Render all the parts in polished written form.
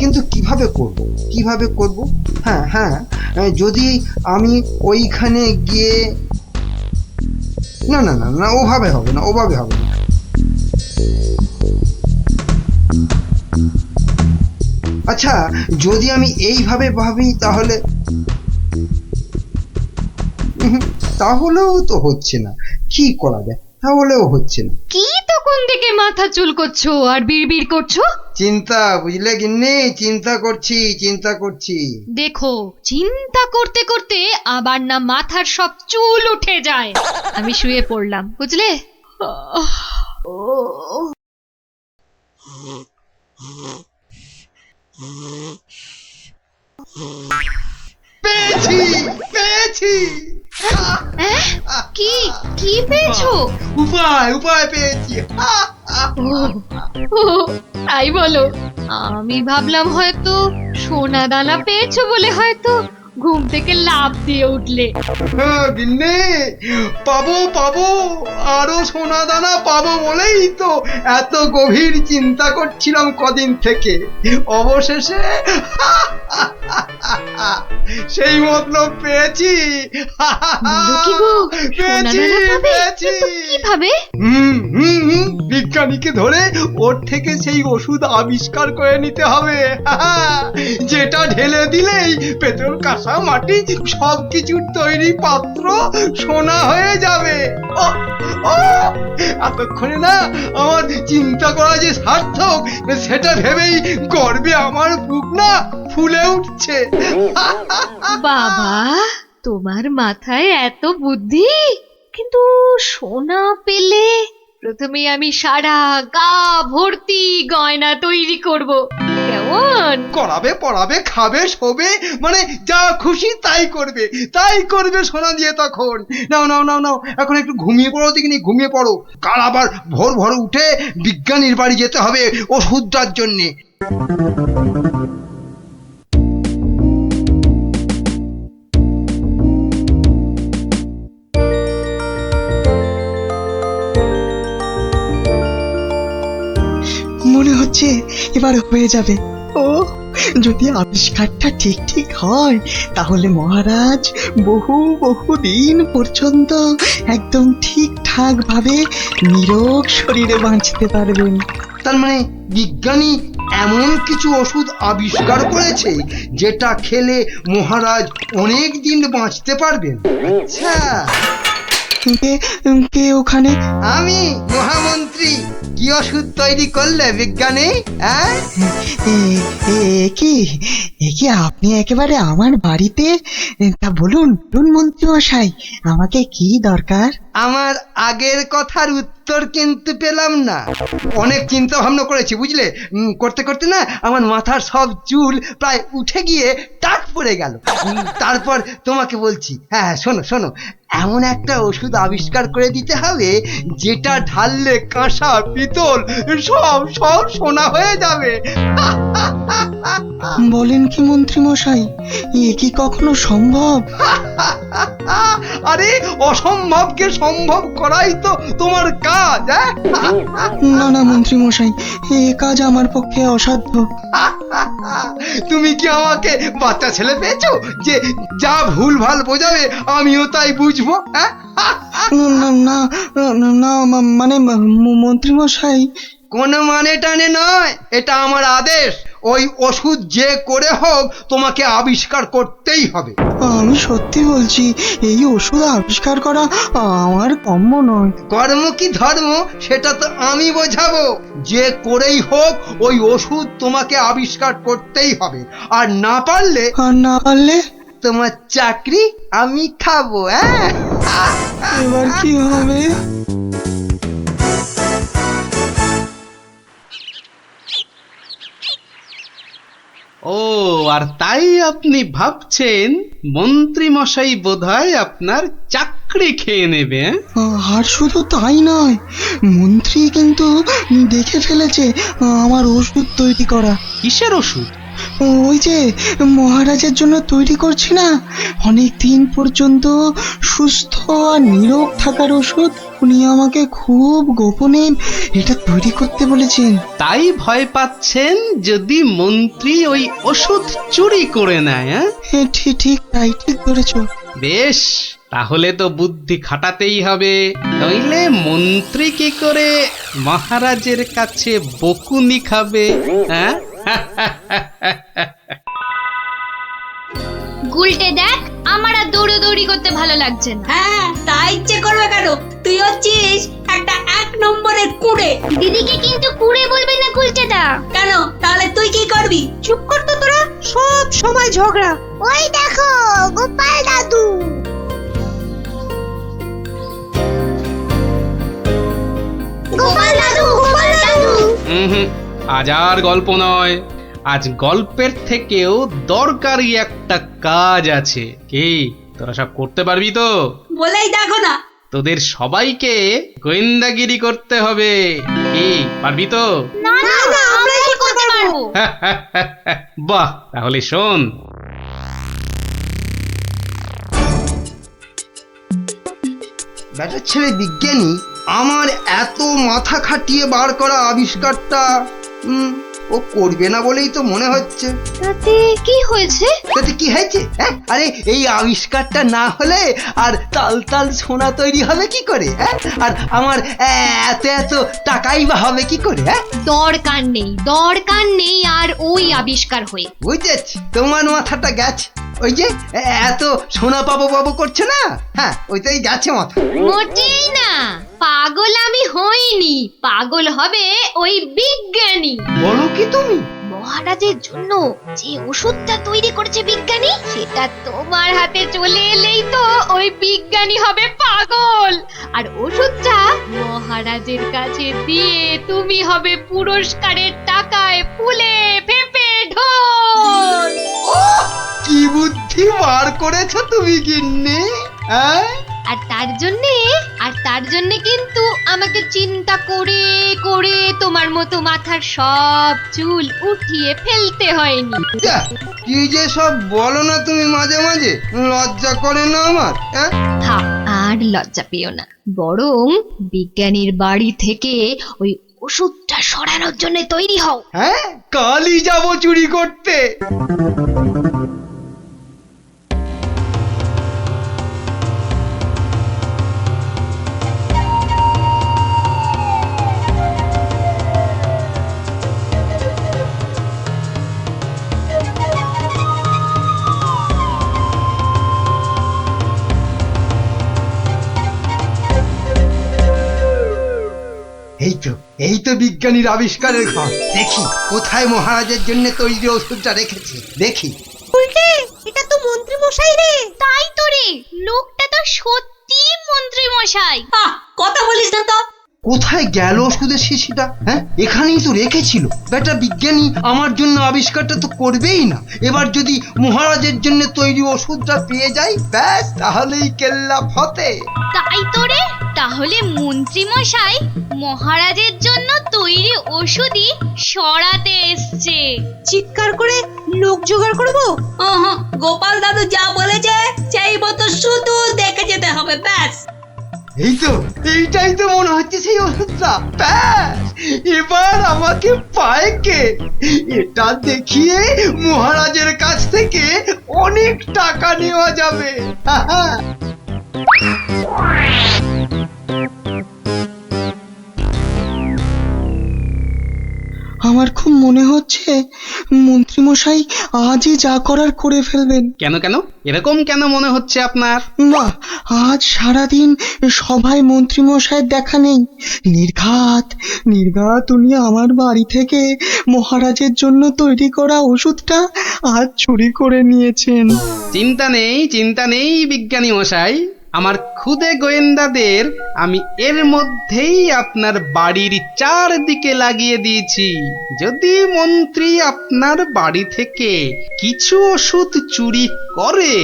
কিন্তু কিভাবে করব? হ্যাঁ হ্যাঁ, যদি আমি ওইখানে গিয়ে, না না না না, ওভাবে হবে না। আচ্ছা, যদি আমি এইভাবে ভাবি তাহলে, তাহলেও তো হচ্ছে না। কি করা যায়? তাহলেও হচ্ছে না। কি তখন থেকে মাথা চুলকোচ্ছো আর বিড়বিড় করছো? চিন্তা, বুঝলে গিন্নি, চিন্তা করছি। দেখো, চিন্তা করতে করতে আবার না মাথার সব চুল উঠে যায়। আমি শুয়ে পড়লাম, বুঝলে? পেয়েছি। কি কি পেয়েছো? উপায় পেয়েছি। ও, তাই বলো? আমি ভাবলাম হয়তো সোনা দানা পেয়েছো বলে হয়তো ঘুম থেকে লাফ দিয়ে উঠলে। গিন্নি, পাবো, আরো সোনা দানা পাবো বলেই তো এত গভীর চিন্তা করছিলাম কদিন থেকে। অবশেষে সেই মতলব পেয়েছি। বলো কি গো, সোনা দানা পাবে? কিন্তু কিভাবে? বিজ্ঞানীকে ধরে ওর থেকে সেই ওষুধ আবিষ্কার করে নিতে হবে, যেটা ঢেলে দিলেই পেট্রোল, কাঁসা, মাটি সবকিছুর তৈরি পাত্র সোনা হয়ে যাবে। এতক্ষণে না আমার চিন্তা করা যে সার্থক, সেটা ভেবেই গর্বে আমার বুক না ফুলে উঠছে। বাবা, তোমার মাথায় এত বুদ্ধি! কিন্তু সোনা পেলে প্রথমে আমি সারা গা ভর্তি গয়না তৈরি করব, কেমন? করাবে, পড়াবে, খাবে, শোবে, মানে যা খুশি তাই করবে সোনা দিয়ে। তখন নাও, এখন একটু ঘুমিয়ে পড়ো দেখিনি, ঘুমিয়ে পড়ো। কাল আবার ভোর উঠে বিজ্ঞানীর বাড়ি যেতে হবে ওষুধটার জন্যে। মনে হচ্ছে এবার হয়ে যাবে। ও, যদি আবিষ্কারটা ঠিক হয় তাহলে মহারাজ বহু দিন পর্যন্ত একদম ঠিকঠাক ভাবে নিরোগ শরীরে বাঁচতে পারবেন। তার মানে বিজ্ঞানী এমন কিছু ওষুধ আবিষ্কার করেছে যেটা খেলে মহারাজ অনেক দিন বাঁচতে পারবেন। আচ্ছা, কে ওখানে? আমি মহামন্ত্রী। কি ওষুধ তৈরি করলে বিজ্ঞানী? কি আপনি একেবারে আমার বাড়িতে? তা বলুন মন্ত্রী মশাই, আমাকে কি দরকার? আমার আগের কথার উত্তর কিন্তু পেলাম না। অনেক চিন্তা ভাবনা করেছি, বুঝলে। করতে না আমার মাথার সব চুল প্রায় উঠে গিয়ে টাক পড়ে গেল। তারপর তোমাকে বলছি, হ্যাঁ শোনো, এমন একটা ওষুধ আবিষ্কার করে দিতে হবে যেটা ঢাললে কাঁসা, পিতল সব সোনা হয়ে যাবে। বলেন কি মন্ত্রী মশাই, এ কি কখনো সম্ভব? আরে অসম্ভবকে সম্ভব করাই তো তোমার কাজ। না মন্ত্রী মশাই, এ কাজ আমার পক্ষে অসাধ্য। তুমি কি আমাকে বাচ্চা ছেলে পেয়েছো যে যা ভুলভাল বোঝাবে আমিও তাই বুঝবো? না মানে মন্ত্রী মশাই, কোনো মানে টানে নয়, এটা আমার আদেশ। ওই ওষুধ যে করে হোক তোমাকে আবিষ্কার করতেই হবে। আমি সত্যি বলছি, এই ওষুধ আবিষ্কার করা আমার কম্য নয়। কর্ম কি ধর্ম সেটা তো আমি বোঝাবো। যে করেই হোক ওই ওষুধ তোমাকে আবিষ্কার করতেই হবে। আর না পারলে তোমার চাকরি আমি খাবো। এবার কি হবে? ও, আর তাই আপনি ভাবছেন মন্ত্রী মশাই বোধহয় আপনার চাকরি খেয়ে নেবে? আর শুধু তাই নয়, মন্ত্রী কিন্তু দেখে ফেলেছে আমার ওষুধ তৈরি করা। কিসের ওষুধ? ওই যে মহারাজের জন্য তৈরি করছি না, অনেক দিন পর্যন্ত সুস্থ আর নীরোগ থাকার ওষুধ। উনি আমাকে খুব গোপনে এটা তৈরি করতে বলেছেন। তাই ভয় পাচ্ছেন যদি মন্ত্রী ওই ওষুধ চুরি করে নেয়? হ্যাঁ, ঠিক ঠিক তাই, ঠিক ধরেছ। বেশ, তাহলে তো বুদ্ধি খাটাতেই হবে, নইলে মন্ত্রী কি করে মহারাজের কাছে বকুনি খাবে? হ্যাঁ গুলটে দেখ, আমার আর দৌড়ি করতে ভালো লাগছে না। হ্যাঁ, তাই ইচ্ছে করবে কেন? তুই হচ্ছিস একটা 1 নম্বরের কুড়ে। দিদিকে কিন্তু কুড়ে বলবি না গুলটেদা। কেন? তাহলে তুই কি করবি? চুপ কর তো তোরা, সব সময় ঝগড়া। ওই দেখো গোপাল দাদু। গোপাল দাদু, গোপাল দাদু। আজ আর গল্প নয়, আজ গল্পের থেকেও দরকারি একটা কাজ আছে। কি তোরা সব করতে পারবি তো? বলেই দেখো না। তোদের সবাইকে গোয়েন্দাগিরি করতে হবে। কি পারবি তো? না না, আমরা কি করতে পারবো? বাহ, তাহলে শোন। বেটার ছেলে বিজ্ঞানী আমার এত মাথা খাটিয়ে বার করা আবিষ্কারটা ও করবে না বলেই তো মনে হচ্ছে। তাতে কি হয়েছে? তাতে কি হয়েছে? হ্যাঁ, আরে এই আবিষ্কারটা না হলে আর তাল তাল সোনা তৈরি হবে কি করে? হ্যাঁ, আর আমার এত এত টাকাই বা হবে কি করে? হ্যাঁ, দরকার নেই আর ওই আবিষ্কার হয়ে। বুঝেছি, তোমার মাথাটা গেছে। ওই যে এত সোনা পাবো করছে না, হ্যাঁ ওইটাই গেছে মাথা। মোটেই না, পাগল আমি হইনি, পাগল হবে ওই বিজ্ঞানী। বলো কি তুমি? মহারাজের জন্য যে ওষুধটা তৈরি করেছে বিজ্ঞানী, সেটা তোমার হাতে চলে এলেই তো ওই বিজ্ঞানী হবে পাগল, আর ওষুধটা মহারাজের কাছে দিয়ে তুমি হবে পুরস্কারের টাকায় ফুলে ফেপে ঢোল। কি বুদ্ধি বার করেছো তুমি গিন্নি, হ্যাঁ? আর তার জন্যে কিন্তু আমাকে চিন্তা করে করে তোমার মতো মাথার সব চুল উঠিয়ে ফেলতে হয়নি। যা, কি যে সব বলো না তুমি মাঝে মাঝে, লজ্জা করে না আমার? হ্যাঁ, থাক, আর লজ্জা পেও না, বরং বিজ্ঞানীর বাড়ি থেকে ওই ওষুধটা সরানোর জন্য তৈরি হও। হ্যাঁ, কালই যাবো চুরি করতে। এই তো বিজ্ঞানীর আবিষ্কারের ঘর। দেখি কোথায় মহারাজের জন্য তৈরি ওষুধটা রেখেছি, দেখি। উল্টে, এটা তো মন্ত্রী মশাই রে। তাই তো রে, লোকটা তো সত্যি মন্ত্রী মশাই। কথা বলিস না তো। কোথায় গেল ওষুধের শিশিটা? হ্যাঁ, এখানেই তো রেখেছিল। বেটা বিজ্ঞানী আমার জন্য আবিষ্কারটা তো করবেই না। এবার যদি মহারাজের জন্য তৈরি ওষুধটা পেয়ে যাই, ব্যাস তাহলেই কেল্লা ফতে। তাই তো রে, তাহলে মন্ত্রী মশাই মহারাজের জন্য তৈরি ওষুধই সরাতে এসছে। চিৎকার করে লোক জোগাড় করবো। গোপাল দাদু যা বলেছে সেই মতো শুধু দেখে যেতে হবে, ব্যাস। এই তো, এইটাই তো মনে হচ্ছে সেই ওষুধটা। ব্যাস, এবার আমাকে পায় কে? এটা দেখিয়ে মহারাজের কাছ থেকে অনেক টাকা নেওয়া যাবে। আমার খুব মনে হচ্ছে মন্ত্রীমশাই আজই যা করার করে ফেলবেন। কেন কেন এরকম কেন মনে হচ্ছে আপনার? বাহ, আজ সারাদিন সভায় মন্ত্রীমশাইয়ের দেখা নেই। নির্ঘাত উনি আমার বাড়ি থেকে মহারাজের জন্য তৈরি করা ওষুধটা আজ চুরি করে নিয়েছেন। চিন্তা নেই বিজ্ঞানী মশাই, আমার খুদে গোয়েন্দাদের আমি এর মধ্যেই আপনার বাড়ির চারদিকে লাগিয়ে দিয়েছি। যদি মন্ত্রী আপনার বাড়ি থেকে কিছু ওষুধ চুরি করে,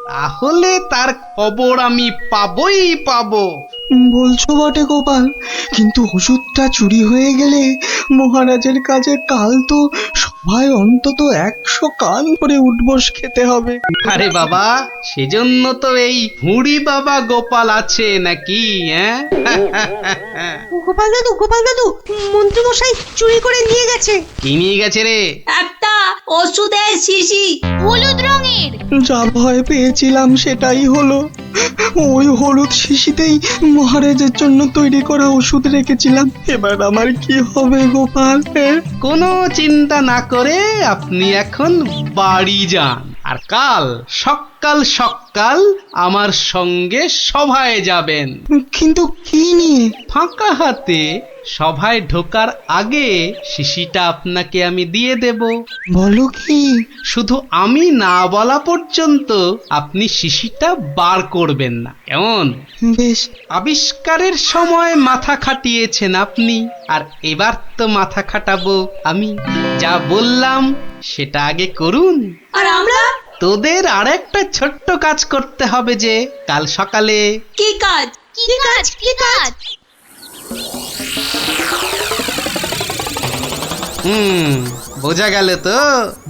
তাহলে তার খবর আমি পাবই পাবো। বলছো বটে গোপাল, কিন্তু ওষুধটা চুরি হয়ে গেলে মহারাজের কাছে কাল তো সবাই অন্তত 100 কান করে উঠবস খেতে হবে। আরে বাবা, সেজন্য তো এই হুড়ি বাবা গোপাল আছে নাকি, হ্যাঁ? গোপাল দাদু মন্ত্রী মশাই চুরি করে নিয়ে গেছে। কি নিয়ে গেছে রে? একটা ওষুধের শিশি। হলুদ রঙের। যা ভয় পেয়েছিলাম সেটাই হলো। ওই হলুদ শিশিতেই মহারাজের জন্য তৈরি করা ওষুধ রেখেছিলাম। এবার আমার কি হবে গোপাল? কোনো চিন্তা না করে আপনি এখন বাড়ি যান, আর কাল সকাল সকাল আমার সঙ্গে সভায় যাবেন। কিন্তু কি নিয়ে? ফাঁকা হাতে সভায় ঢোকার আগে শিশিটা আপনাকে আমি দিয়ে দেব। বলো কি? শুধু আমি না বলা পর্যন্ত আপনি শিশিটা বার করবেন না, কেমন? বেশ। আবিষ্কারের সময় মাথা খাটিয়েছেন আপনি, আর এবার তো মাথা খাটাবো আমি। যা বললাম সেটা আগে করুন। আর আমরা? তোদের আরেকটা ছোট্ট কাজ করতে হবে যে কাল সকালে। কি কাজ? কি কাজ? বোঝা গেল তো?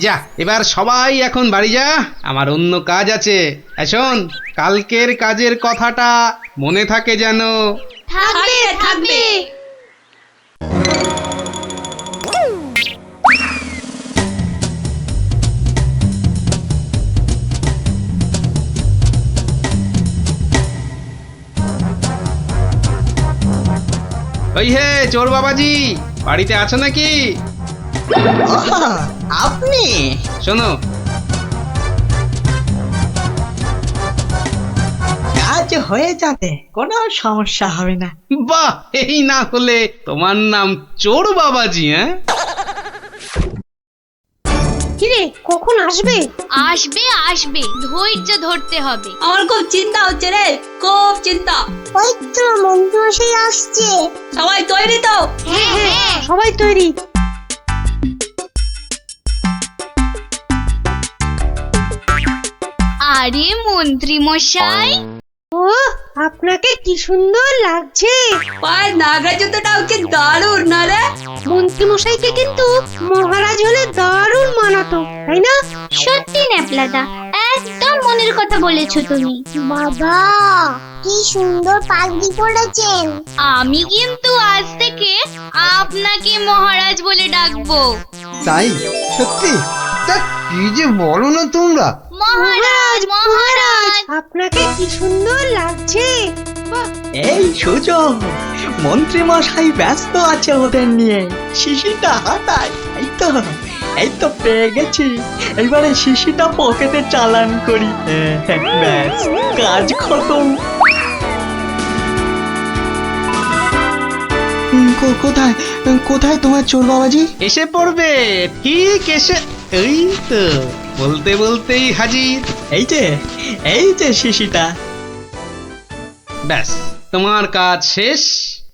যা, এবার সবাই এখন বাড়ি যা, আমার অন্য কাজ আছে। শোন, কালকের কাজের কথাটা মনে থাকে যেন। থাকবে। ওই হে চোর বাবাজি, বাড়িতে আছো নাকি? আপনি? শোনো, কাজ হয়ে যাবে, কোনো সমস্যা হবে না। বাহ, এই না হলে তোমার নাম চোর বাবাজি? হ্যাঁ, কিরে কখন আসবে? আসবে, ধৈর্য ধরতে হবে। আমার খুব চিন্তা হচ্ছে রে, খুব চিন্তা। ওই তো মন্ত্রী মশাই আসছে। সবাই তৈরি তো? হ্যাঁ। সবাই তৈরি। আরে মন্ত্রী মশাই, ও আপনাকে কি সুন্দর লাগছে। পায়ের নাগরা জুতোটাও কি দারুণ না রে? মন্ত্রী মশাইকে কিন্তু মহারাজ হলে দারুণ মানাতো, তাই না? সত্যি ন্যাপলাদা, একদম মনের কথা বলেছো তুমি। বাবা কি সুন্দর পাগড়ি পরেছেন। আমি কিন্তু আজ থেকে আপনাকে মহারাজ বলে ডাকবো। তাই? সত্যি? তা কি যে বলো না তোমরা। মহারাজ। আপনাকে কি সুন্দর লাগছে। এই সুযোগ, মন্ত্রী মশাই ব্যস্ত আছে ওদের নিয়ে। শিশিটা হাতায়। এই তো পেয়ে গেছি। এবারে শিশিটা পকেটে চালান করি। ব্যাস, কাজ খতম। কোথায় তোমার চোর বাবাজি? এসে পড়বে, ঠিক এসে। এই তো বলতে বলতেই হাজির। এই যে শিশিটা। ব্যাস, তোমার কাজ শেষ,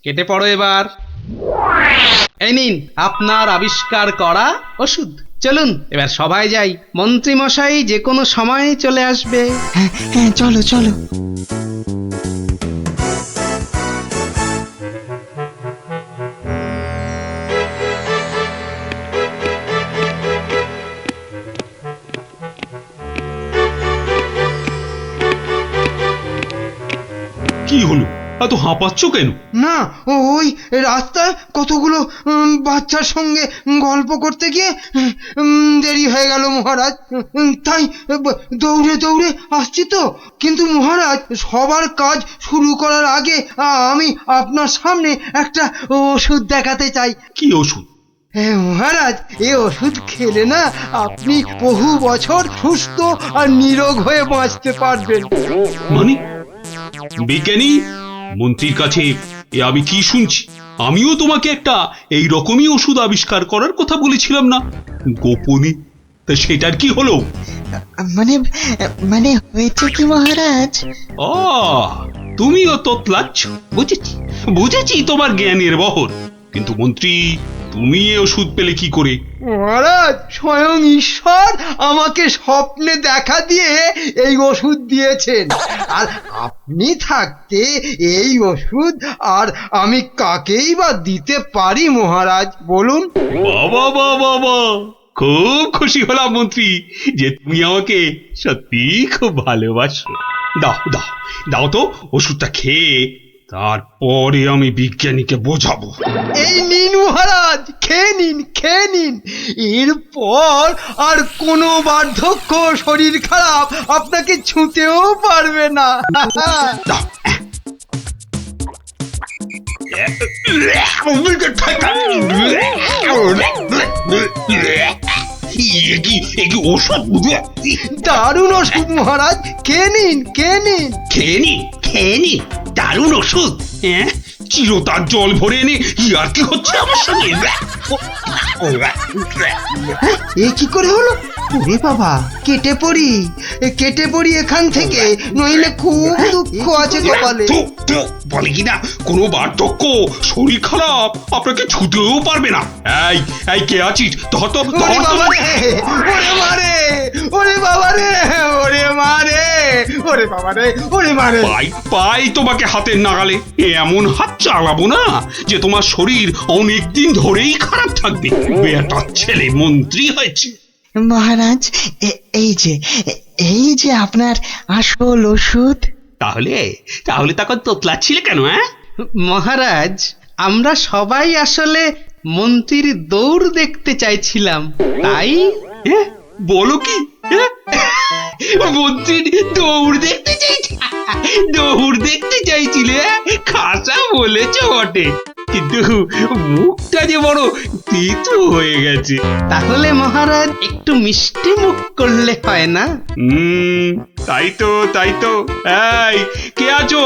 কেটে পড়ো এবার। এই নিন আপনার আবিষ্কার করা ওষুধ। চলুন এবার সবাই যাই, মন্ত্রী মশাই যে কোনো সময় চলে আসবে। হ্যাঁ, চলো। কি হলো, এত হাঁপাচ্ছ কেন? না, ওই রাস্তায় কতগুলো বাচ্চার সঙ্গে গল্প করতে গিয়ে দেরি হয়ে গেল মহারাজ। তাই দৌড়ে আসছি তো। কিন্তু মহারাজ, সবার কাজ শুরু করার আগে আমি আপনার সামনে একটা ওষুধ দেখাতে চাই। কি ওষুধ? হ্যাঁ মহারাজ, এই ওষুধ খেলে না আপনি বহু বছর সুস্থ আর নিরোগ হয়ে বাঁচতে পারবেন। মানে বিজ্ঞানী মন্ত্রীর কাছে এ আমি কি শুনছি? আমিও তোমাকে একটা এই রকমই ওষুধ আবিষ্কার করার কথা বলেছিলাম না গোপনে? তা সেটার কি হলো? মানে হয়েছে কি মহারাজ? তুমিও তোতলাচ্ছ। বুঝেছি তোমার জ্ঞানের বহর। কিন্তু মন্ত্রী, তুমি এ ওষুধ পেলে কি করে? মহারাজ স্বয়ং ঈশ্বর আমাকে স্বপ্নে দেখা দিয়ে এই ওষুধ দিয়েছেন। আর আপনি থাকতে এই ওষুধ আর আমি কাকেই বা দিতে পারি মহারাজ, বলুন? বাবা বাবা বাবা, খুব খুশি হলাম মন্ত্রী যে তুমি আমাকে সত্যি খুব ভালোবাসো। দাও দাও দাও তো ওষুধটা খেয়ে তারপরে আমি বিজ্ঞানীকে বোঝাবো। এই নিন মহারাজ, খেয়ে নিন খেয়ে নিন। এরপর আর কোনো বার্ধক্য শরীর খারাপ আপনাকে ছুঁতেও পারবে না। দাও। এ কি ওষুধ? দারুণ ওষুধ মহারাজ, খেয়ে নিন খেয়ে নিন। খেয়ে নি দারুণ ওষুধ। হ্যাঁ, চিরতার জল ভরে এনে আর কি হচ্ছে আমার সঙ্গে? এ কি করে হলো? ওরে বাবা, কেটে পড়ি এখান থেকে, নইলে খুব দুঃখ আছে কপালে। বলে কিনা কোনো বার্ধক্য শরীর খারাপ আপনাকে ছুতেও পারবে না। এই এই কে আছিস? ধর তো, ওরে বাবা রে, ওরে মারে, ওরে বাবা রে, ওরে মারে, ওরে বাবা রে, ওরে মারে। পাই তোমাকে হাতের নাগালে। এমন হাত চালাবো না যে তোমার শরীর অনেকদিন ধরেই খারাপ থাকবে। বেটা ছেলে মন্ত্রী হয়েছে। মহারাজ এই যে আপনার আসল ওষুধ। তাহলে তখন তোতলাচ্ছিলে কেন? হ্যাঁ মহারাজ, আমরা সবাই আসলে মন্ত্রীর দৌড় দেখতে চাইছিলাম, তাই। হ্যাঁ, বলো কি? মন্ত্রীর দৌড় দেখতে চাইছিলে? খাসা বলেছ বটে, কিন্তু মুখটা যে বড় তিতো হয়ে গেছে। তাহলে মহারাজ একটু মিষ্টি মুখ করলে হয় না? তাই তো। এই কে আছো?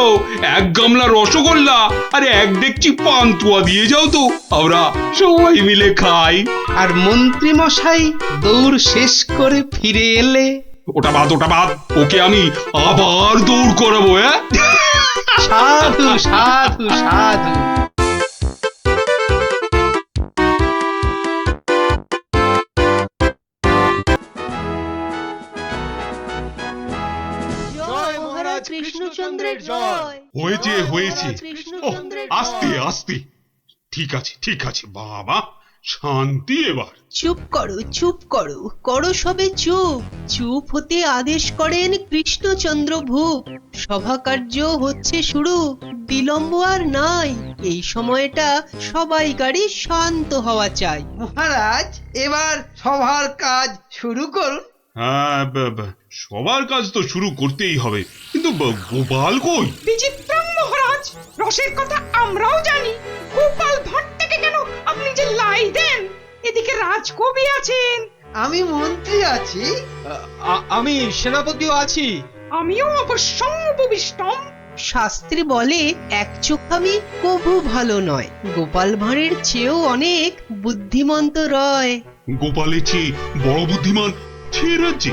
এক গামলা রসগোল্লা আর এক ডেকচি পান্তুয়া দিয়ে যাও তো, আমরা সবাই মিলে খাই। আর মন্ত্রী মশাই দৌড় শেষ করে ফিরে এলে? ওটা বাদ, ওকে আমি আবার দৌড় করাবো। হ্যাঁ, সাধু সাধু সাধু। কৃষ্ণচন্দ্রের জয়। হয়েছে। আস্তে ঠিক আছে বাবা, শান্তি এবার। চুপ করো সবে চুপ হতে আদেশ করেন কৃষ্ণচন্দ্র ভূপ। সভা কার্য হচ্ছে শুরু, বিলম্ব আর নাই। এই সময়টা সবাইকারই শান্ত হওয়া চাই। মহারাজ, এবার সবার কাজ শুরু করুন। হ্যাঁ, সবার কাজ তো শুরু করতেই হবে, কিন্তু গোপাল কই? বিচিত্রম মহারাজ, রসের কথা আমরাও জানি। গোপাল ভাঁড় থেকে কেন আপনি যে লাই দেন? এদিকে রাজকবি আছেন, আমি মন্ত্রী আছি, আমি সেনাপতিও আছি। আমিও অবশ্যম্ভবিষ্টম। শাস্ত্রে বলে এক চোখামি কভু ভালো নয়। গোপাল ভাঁড়ের চেয়েও অনেক বুদ্ধিমন্ত রয়। গোপালের চেয়ে বড় বুদ্ধিমান রাজ্যে?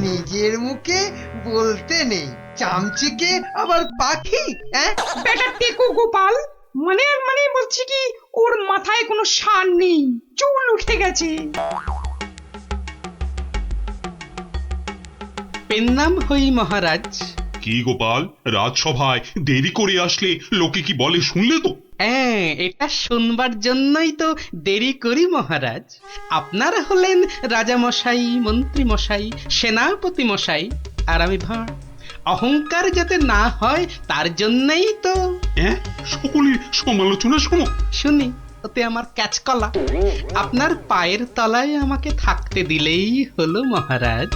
নিজের মুখে বলতে নেই, চামচিকে আবার পাখি। বেটা টেকো গোপাল, মানে বলছি কি, ওর মাথায় কোনো সার নেই, চুল উঠে গেছে। পেন্নাম হই মহারাজ। কি গোপাল, রাজসভায় দেরি করে আসলে লোকে কি বলে শুনলে তো? হ্যাঁ, এটা শুনবার জন্যই তো দেরি করি মহারাজ। আপনারা হলেন রাজামশাই, মন্ত্রী মশাই, সেনাপতি মশাই, আর আমি ভাঁড়। অহংকার যাতে না হয় তার জন্যই তো। সকলের সমালোচনা শুনি, ওতে আমার ক্যাচকলা। আপনার পায়ের তলায় আমাকে থাকতে দিলেই হলো মহারাজ।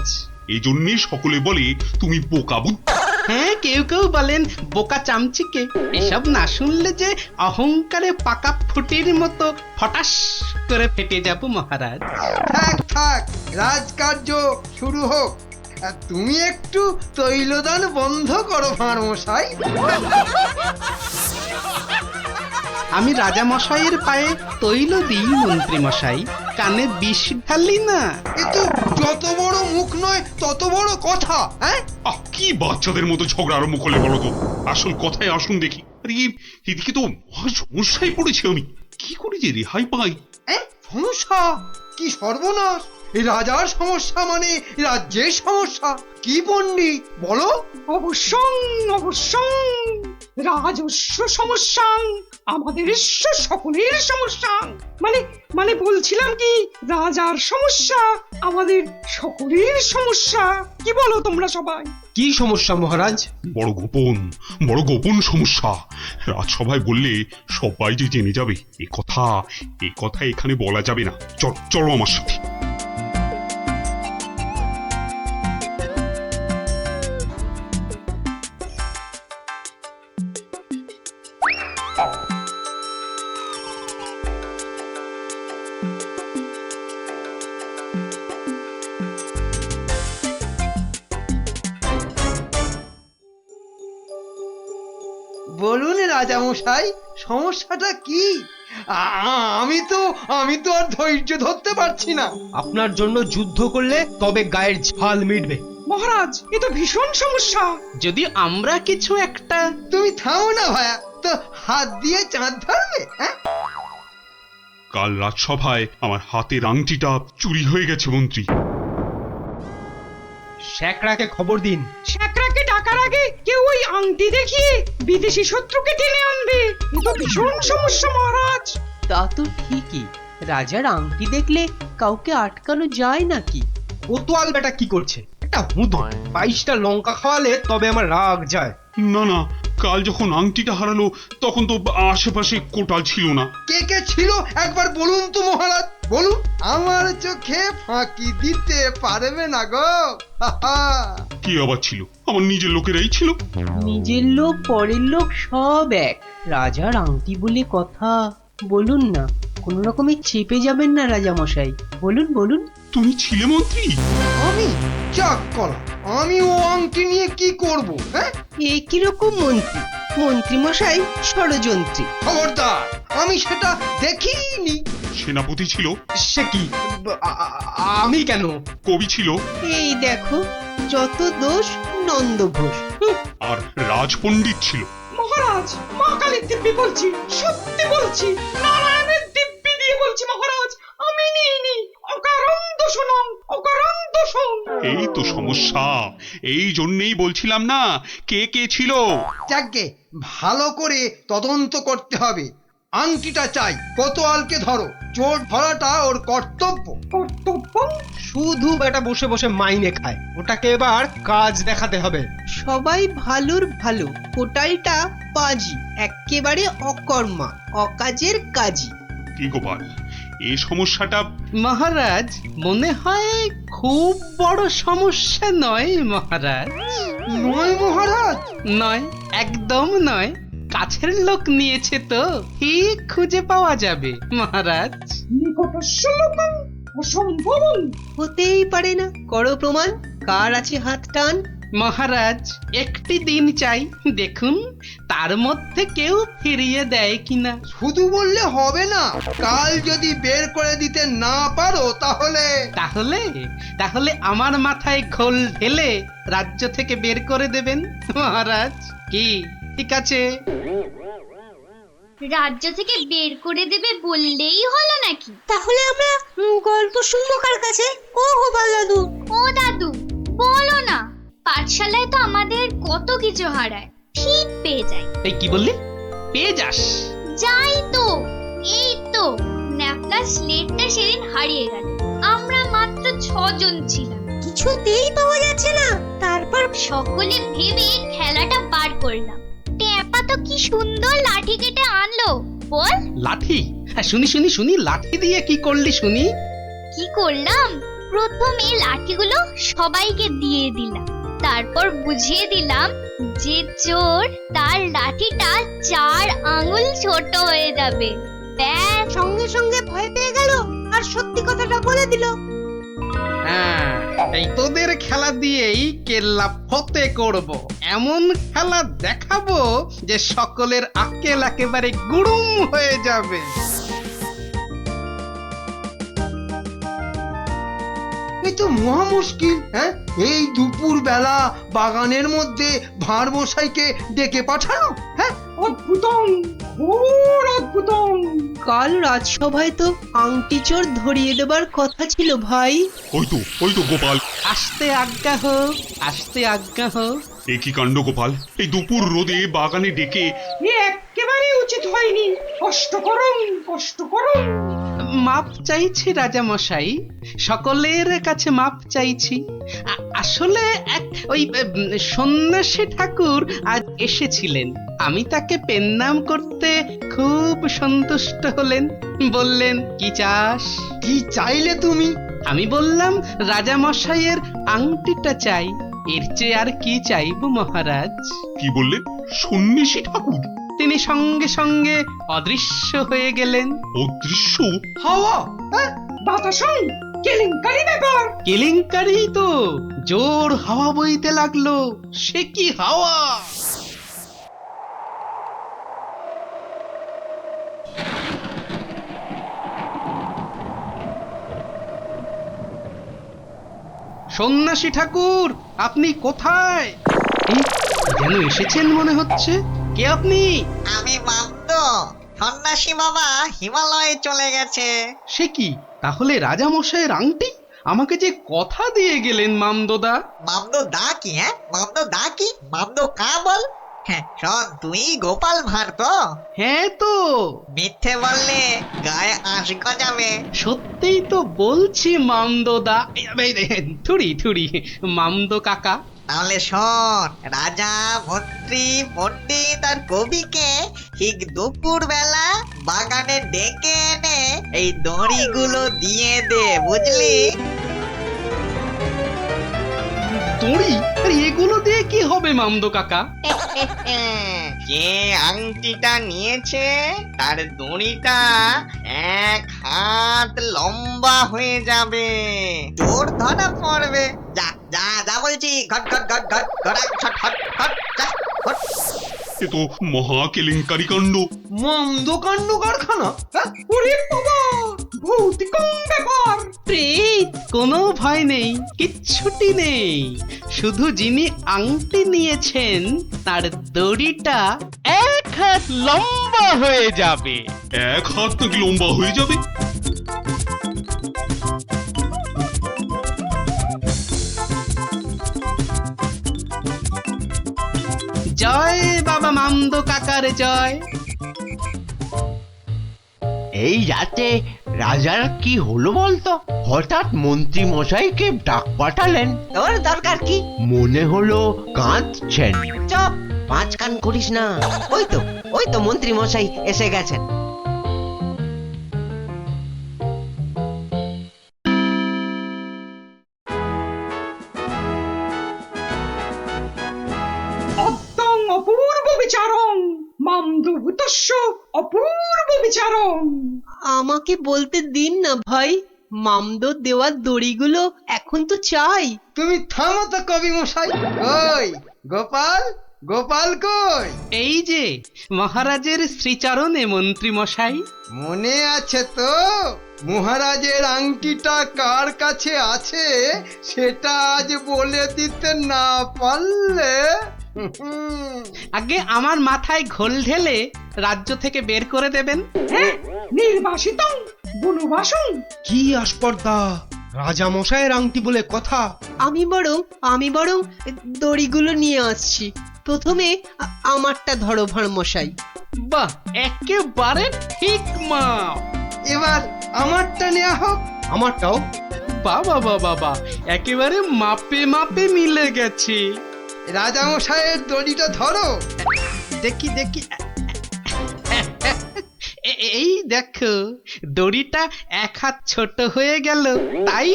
এই জন্যই সকলে বলে তুমি বোকা বুদ্ধি। হ্যাঁ, কেউ বলেন বোকা চামচিকে। এসব না শুনলে যে অহংকারে পাকা ফুটির মতো ফটাস করে ফেটে যাব মহারাজ। থাক, রাজকার্য শুরু হোক। তুমি একটু তৈলদান বন্ধ করো ভাঁড় মশাই। আমি রাজা মশাইয়ের পায়ে তৈল দিই মন্ত্রী মশাই, কানে বিষ ঢালি না। কিন্তু যত বড় মুখ নয় তত বড় কথা। কি বাচ্চাদের মতো ঝগড়া আরম্ভ করলে বলো তো? আসল কথায় আসুন দেখি। আরে এদিকে তো মহা সমস্যায় পড়েছি আমি, কি করে যে রেহাই পাই। সমস্যা? কি সর্বনাশ! এই রাজার সমস্যা মানে রাজ্যের সমস্যা। কি পণ্ডিত বলো? অবশ্যং অবশ্যং রাজস্ব সমস্যা, আমাদের সকলের সমস্যা। মানে মানে বলছিলাম কি, রাজার সমস্যা আমাদের সকলের সমস্যা। কি বলো তোমরা সবাই? কি সমস্যা মহারাজ? বড় গোপন সমস্যা। রাজসভায় বললে সবাই যে জেনে যাবে এ কথা এখানে বলা যাবে না। চলো আমার সাথে। বলুন রাজামশাই, সমস্যাটা কি? আমি তো আর ধৈর্য ধরতে পারছি না। আপনার জন্য যুদ্ধ করলে তবে গায়ের ঝাল মিটবে। মহারাজ, এ তো ভীষণ সমস্যা। যদি আমরা কিছু একটা... তুমি থামো না ভায়া, তো হাত দিয়ে চাঁদ ধরবে? কাল রাজসভায় আমার হাতের আংটিটা চুরি হয়ে গেছে মন্ত্রী। শ্যাকরাকে খবর দিন। শ্যাকরাকে ডাকার আগে কেউ ওই আংটি দেখিয়ে বিদেশি শত্রুকে টেনে আনবে। এ তো ভীষণ সমস্যা মহারাজ। তা তো ঠিকই, রাজার আংটি দেখলে কাউকে আটকানো যায় নাকি? কোতোয়াল বেটা কি করছে? একটা হুঁদো 22টা লঙ্কা খাওয়ালে তবে আমার রাগ যায়। না, কাল যখন আংটিটা হারালো তখন তো আশেপাশে কোটাল ছিল না। কে ছিল একবার বলুন তো মহারাজ, বলুন। আমার চোখে ফাঁকি দিতে পারবে না গো। কি আবার ছিল? আমার নিজের লোকেরাই ছিল। নিজের লোক পরের লোক সব এক। রাজার আংটি বলে কথা, বলুন না, কোন রকমে চেপে যাবেন না রাজা মশাই। বলুন। তুমি ছিলে মন্ত্রী? আমি চাক কলা, আমি ও আংটি নিয়ে কি করব? এ কিরকম মন্ত্রী? মন্ত্রী মশাই ষড়যন্ত্রী। খবরদার, আমি সেটা দেখিনি। সেনাপতি ছিল? সে কি? আমি কেন? কবি ছিল? এই দেখো, যত দোষ নন্দ ঘোষ। আর রাজপণ্ডিত ছিল? মহারাজ, মা কালীর দিব্যি বলছি, সত্যি বলছি, নারায়ণের দিব্যি দিয়ে বলছি মহারাজ, আমি নিইনি। অকারণ দোষণং, অকারণ দোষণ। এই তো সমস্যা। এই জন্যই বলছিলাম না কে ছিল। যাকে ভালো করে তদন্ত করতে হবে। আংটিটা চাই, কোতোয়ালকে ধরো। চোর ধরাটা ওর কর্তব্য। কর্তব্য? শুধু বেটা বসে বসে মাইনে খায়, ওটাকে এবার কাজ দেখাতে হবে। সবাই ভালোর ভালো, কোটালটা পাজি, একেবারে অকর্মা, অকাজের কাজী। কি গোপাল, এই সমস্যাটা... মহারাজ, মনে হয় খুব বড় সমস্যা নয় মহারাজ। নয় মহারাজ? নয়, একদম নয়। কাছের লোক নিয়েছে তো ঠিক খুঁজে পাওয়া যাবে মহারাজ। নিকটস্য লোকং অসম্ভবং। হতেই পারে না, করো প্রমাণ। কার আছে হাত টান? মহারাজ, একটি দিন চাই, দেখুন তার মধ্যে কেউ ফিরিয়ে দেয় কিনা। শুধু বললে হবে না, কাল যদি বের করে দিতে না পারো তাহলে... তাহলে আমার মাথায় খোল ঢেলে রাজ্য থেকে বের করে দেবেন মহারাজ। কি ঠিক আছে? রাজ্য থেকে বের করে দেবে বললেই হলো নাকি? তাহলে আমরা গল্প শুনবো কার কাছে? ও গোপাল দাদু, ও দাদু, বলো না। পাঠশালায় তো আমাদের কত কিছু হারায়, ঠিক পেয়ে যাই। এই কি বললি? পেয়ে যাস? যাই তো, এই তো ন্যাপলা স্লেটটা সেদিন হারিয়ে গেল। আমরা মাত্র 6 জন ছিলাম, কিছুতেই পাওয়া যাচ্ছে না। তারপর সকলে ভেবে খেলাটা বার করলাম। ট্যাপা তো কি সুন্দর লাঠি কেটে আনলো, বল। লাঠি? হ্যাঁ, শুনি, লাঠি দিয়ে কি করলি শুনি? কি করলাম? প্রথমে লাঠিগুলো সবাইকে দিয়ে দিলাম, তারপর বুঝিয়ে দিলাম যে চোর তার লাঠিটা 4 আঙুল ছোট হয়ে যাবে। ব্যাস, সঙ্গে সঙ্গে ভয় পেয়ে গেল আর সত্যি কথাটা বলে দিল। হ্যাঁ, এই তোদের খেলা দিয়েই কেল্লা ফতে করব। এমন খেলা দেখাবো যে সকলের আক্কেল একেবারে গুড়ুম হয়ে যাবে। এই তো মহা মুশকিল। এই দুপুর বেলা বাগানের মধ্যে ভাঁড় মশাইকে ডেকে পাঠানো। অদ্ভুতং ঘোর অদ্ভুতং। কাল রাজসভায় তো আংটি চোর ধরিয়ে দেবার কথা ছিল ভাই। ওই তো গোপাল। আসতে আজ্ঞা হোক, আসতে আজ্ঞা হোক। এ কি কাণ্ড গোপাল, এই দুপুর রোদে বাগানে ডেকে। এ একেবারে উচিত হয়নি। কষ্ট করুন, কষ্ট করুন। মাপ চাইছি রাজা মশাই, সকলের কাছে মাপ চাইছি। আসলে ওই সন্ন্যাসী ঠাকুর আজ এসেছিলেন, আমি তাকে পেন্নাম করতে খুব সন্তুষ্ট হলেন। বললেন কি চাস? কি চাইলে তুমি? আমি বললাম রাজা মশাইয়ের আংটিটা চাই, এর চেয়ে আর কি চাইব মহারাজ। কি বললেন? সন্ন্যাসী ঠাকুর? তিনি সঙ্গে সঙ্গে অদৃশ্য হয়ে গেলেন। অদৃশ্য? হাওয়া, বাতাসং, কেলেঙ্কারি ব্যাপার। কেলেঙ্কারি তো, জোর হাওয়া বইতে লাগলো। সে কি হাওয়া! সন্ন্যাসী ঠাকুর, আপনি কোথায়? এই, যেন এসেছেন মনে হচ্ছে। কে আপনি? আমি মামদ। সন্ন্যাসী বাবা হিমালয়ে চলে গেছে। সে কি, তাহলে রাজা মশাইয়ের আংটি? আমাকে যে কথা দিয়ে গেলেন মামদোদা। মামদ দা কি? হ্যাঁ, মামদ দা কি? মামদ কা বল? হ্যাঁ শোন, তুই গোপাল ভাঁড় তো? হ্যাঁ তো। মিথ্যে বললে গায়ে আঁশ গজাবে। সত্যিই তো বলছি মামদোদা। থুড়ি থুড়ি, মামদো কাকা। তাহলে শোন, রাজা, মন্ত্রী, পণ্ডিত আর কবিকে ঠিক দুপুর বেলা বাগানে ডেকে এনে এই দড়িগুলো দিয়ে দে, বুঝলি? দড়ি? আরে এগুলো দিয়ে কি হবে মামদো কাকা? যে আংটিটা নিয়েছে তার দড়িটা 1 হাত লম্বা হয়ে যাবে। তোর ধরা পড়বে। যা যা যা বলছি, ঘট ঘট ঘট ঘট ঘটা ছট হট হট যা হট। এ তো মহা কেলেঙ্কারি কাণ্ড। মন্দ কাণ্ড কারখানা। ওরে বাবা, ভৌতিকং ব্যাপার। প্রেত! কোনো ভয় নেই, কিচ্ছুটি নেই। শুধু যিনি আংটি নিয়েছেন তার দড়িটা 1 হাত লম্বা হয়ে যাবে। 1 হাত নাকি লম্বা হয়ে যাবে? জয় বাবা মামদো কাকার জয়। এই রাতে রাজার কি হলো বলতো? হঠাৎ মন্ত্রী মশাইকে ডাক পাঠালেন। তোর দরকার কি? মনে হলো কাঁদছেন। চপ, পাঁচ কান করিস না। ওই তো মন্ত্রী মশাই এসে গেছেন। অদ্যং অপূর্ব বিচারং, মামদভূতস্য অপূর্ব বিচারং। আমাকে বলতে দিন না ভাই, মামদ দেওয়ার দড়িগুলো এখন তো চাই। তুমি থামো তো কবি মশাই। কই গোপাল? গোপাল কই? এই যে মহারাজের শ্রীচরণে মন্ত্রী মশাই। মনে আছে তো? মহারাজের আংটিটা কার কাছে আছে সেটা আজ বলে দিতে না পারলে আগে আমার মাথায় ঘোল ঢেলে রাজ্য থেকে বের করে দেবেন। হ্যাঁ, নির্বাসিতং বনবাসং। কি আস্পর্ধা! রাজা মশাইয়ের আংটি বলে কথা। আমি বরং দড়িগুলো নিয়ে আসছি। প্রথমে আমারটা ধরো ভাঁড় মশাই। বাহ, একেবারে ঠিক মা। এবার আমারটা নেওয়া হোক। আমারটাও। বাবা বাবা, একেবারে মাপে মাপে মিলে গেছে। রাজামশাইয়ের দড়িটা ধরো। দেখি দেখি, এই দেখো দড়িটা 1 হাত ছোট হয়ে গেল। তাই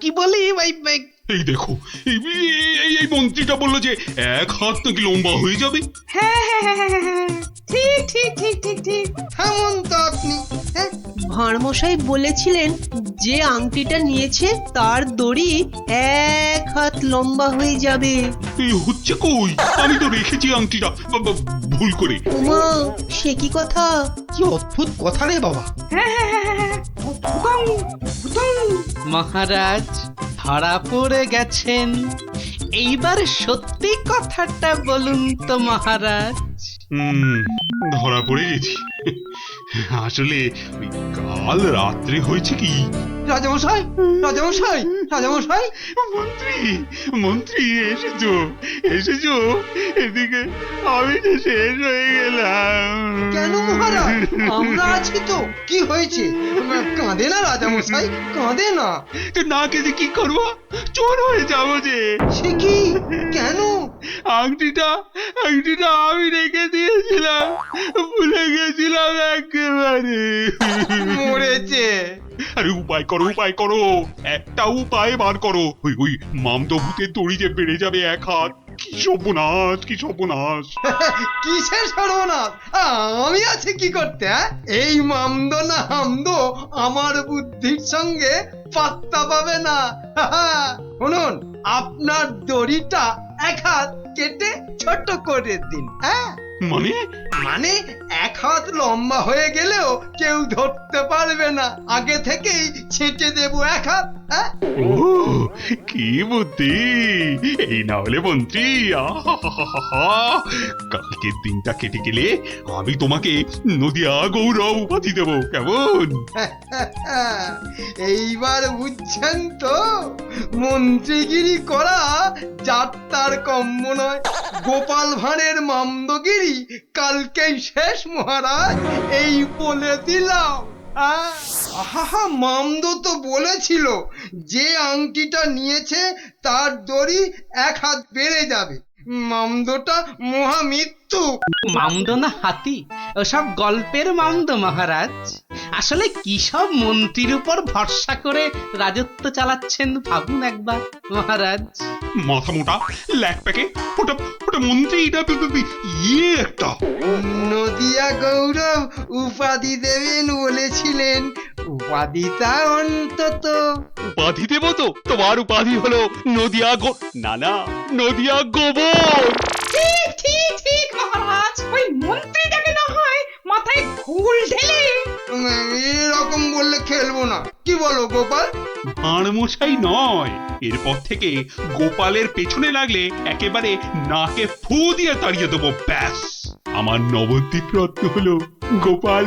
কি বলি, এই দেখো, এই মন্ত্রীটা বললো যে 1 হাত নাকি লম্বা হয়ে যাবে। হ্যাঁ হ্যাঁ হ্যাঁ হ্যাঁ হ্যাঁ, ঠিক ঠিক ঠিক ঠিক ঠিক। থামুন তো আপনি। ভাঁড় মশাই বলেছিলেন যে আংটিটা নিয়েছে তার দড়ি 1 হাত লম্বা হয়ে যাবে। এই হচ্ছে কই? আমি তো রেখেছি আংটিটা ভুল করে। ওমা, সে কি কথা! কি অদ্ভুত কথা রে বাবা। হ্যাঁ হ্যাঁ হ্যাঁ হ্যাঁ, অদ্ভুতং অদ্ভুতং। মহারাজ ধরা পড়ে গেছেন। এইবার সত্যি কথাটা বলুন তো মহারাজ। ধরা পড়ে গেছি। আসলে ওই কাল রাত্রে হয়েছে কি, রাজামশাই রাজামশাই রাজামশাই মন্ত্রী মন্ত্রী এসেছো এসেছো, এদিকে আমি যে শেষ হয়ে গেলাম। কেন মহারাজ, আমরা আছি তো, কি হয়েছে? কাঁদে না রাজামশাই, কাঁদে না। তো না কেঁদে কি করবো, চোর হয়ে যাবো যে। সে কি, কেন? আংটিটা আমি রেখে দিয়েছিলাম, ভুলে গেছিলাম একেবারে। মরেছে। আরে উপায় করো, একটা উপায় বার করো। ওই মামদো ভূতের দড়ি যে বেড়ে যাবে 1 হাত। কি সর্বনাশ, কি সর্বনাশ। কিসের সর্বনাশ? আমি আছি কি করতে? এই মামদো না হামদো আমার বুদ্ধির সঙ্গে পাত্তা পাবে না। শুনুন, আপনার দড়িটা 1 হাত কেটে ছোট করে দিন। হ্যাঁ, মানে 1 হাত লম্বা হয়ে গেলেও কেউ ধরতে পারবে না। আগে থেকেই ছেঁটে দেবো 1 হাত। হ্যাঁ, ও কি বুদ্ধি! এই না হলে মন্ত্রী, আহাহাহাহা, কালকের দিনটা কেটে গেলে আমি তোমাকে নদিয়া গৌরব উপাধি দেবো, কেমন? এইবার বুঝছেন তো, মন্ত্রীগিরি করা যাত্রার কম্ম নয়। গোপাল ভাঁড়ের মামদগিরি কালকেই শেষ মহারাজ, এই বলে দিলাম। আহা, মামদো তো বলেছিল যে আংটিটা নিয়েছে তার দড়ি 1 হাত বেড়ে যাবে। মামদোটা মহামৃত্যু। মামদো না হাতি, ওসব গল্পের মামদো মহারাজ। আসলে কি সব মন্ত্রীর উপর ভরসা করে রাজত্ব চালাচ্ছেন ভাবুন একবার মহারাজ। মাথা মোটা ল্যাক প্যাকে ওটা মন্ত্রী, এটা ইয়ে একটা। নদিয়া গৌরব উপাধি দেবেন বলেছিলেন, উপাধিটা অন্তত। উপাধি দেবো তো, তোমার উপাধি হলো নদিয়া নদিয়া গোবর। ঠিক মহারাজ, ওই মন্ত্রীটাকে না হয় মাথায় ঘুল ঢেলে। এরকম বললে খেলবো না, কি বলো গোপাল? ভাঁড় মশাই নয়, এরপর থেকে গোপালের পেছনে লাগলে একেবারে নাকে ফু দিয়ে তাড়িয়ে দেবো, ব্যাস। আমার নবদ্বীপ রত্ন হলো গোপাল।